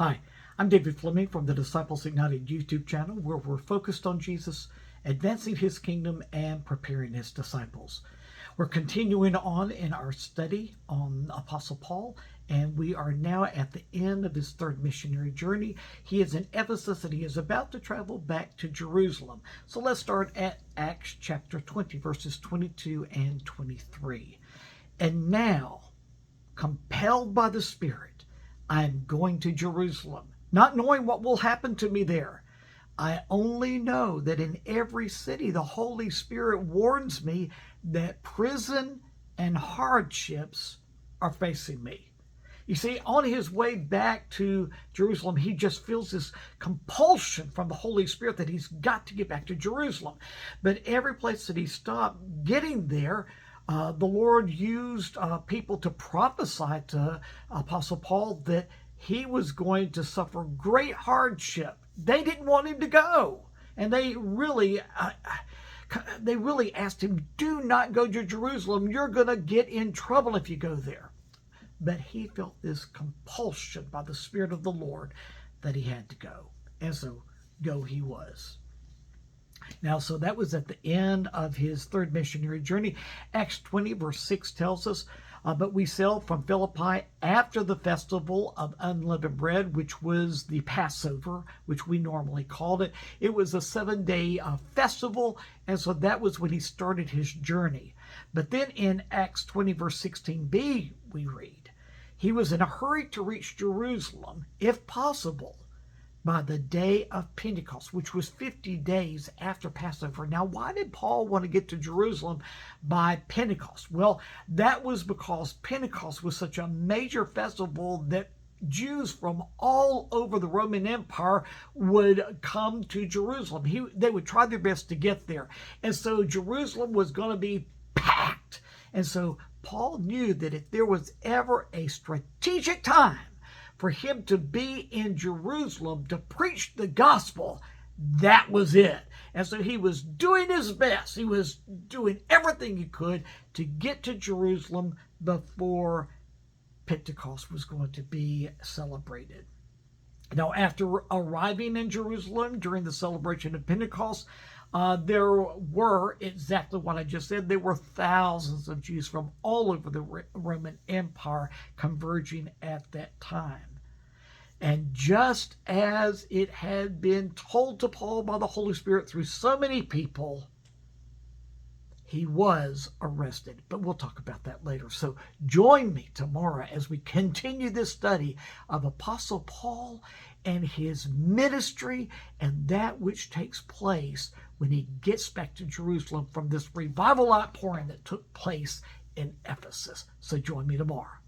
Hi, I'm David Fleming from the Disciples Ignited YouTube channel, where we're focused on Jesus, advancing his kingdom, and preparing his disciples. We're continuing on in our study on Apostle Paul, and we are now at the end of his third missionary journey. He is in Ephesus, and he is about to travel back to Jerusalem. So let's start at Acts chapter 20, verses 22 and 23. And now, compelled by the Spirit, I am going to Jerusalem, not knowing what will happen to me there. I only know that in every city the Holy Spirit warns me that prison and hardships are facing me. You see, on his way back to Jerusalem, he just feels this compulsion from the Holy Spirit that he's got to get back to Jerusalem. But every place that he stopped getting there, the Lord used people to prophesy to Apostle Paul that he was going to suffer great hardship. They didn't want him to go, and they really asked him, "Do not go to Jerusalem. You're going to get in trouble if you go there." But he felt this compulsion by the Spirit of the Lord that he had to go, and so go he was. Now, so that was at the end of his third missionary journey. Acts 20, verse 6 tells us, but we sailed from Philippi after the festival of unleavened bread, which was the Passover, which we normally called it. It was a 7-day festival, and so that was when he started his journey. But then in Acts 20, verse 16b, we read, he was in a hurry to reach Jerusalem, if possible, by the day of Pentecost, which was 50 days after Passover. Now, why did Paul want to get to Jerusalem by Pentecost? Well, that was because Pentecost was such a major festival that Jews from all over the Roman Empire would come to Jerusalem. They would try their best to get there. And so Jerusalem was going to be packed. And so Paul knew that if there was ever a strategic time for him to be in Jerusalem to preach the gospel, that was it. And so he was doing his best. He was doing everything he could to get to Jerusalem before Pentecost was going to be celebrated. Now, after arriving in Jerusalem during the celebration of Pentecost, there were, exactly what I just said, there were thousands of Jews from all over the Roman Empire converging at that time. And just as it had been told to Paul by the Holy Spirit through so many people, he was arrested. But we'll talk about that later. So join me tomorrow as we continue this study of Apostle Paul and his ministry and that which takes place when he gets back to Jerusalem from this revival outpouring that took place in Ephesus. So join me tomorrow.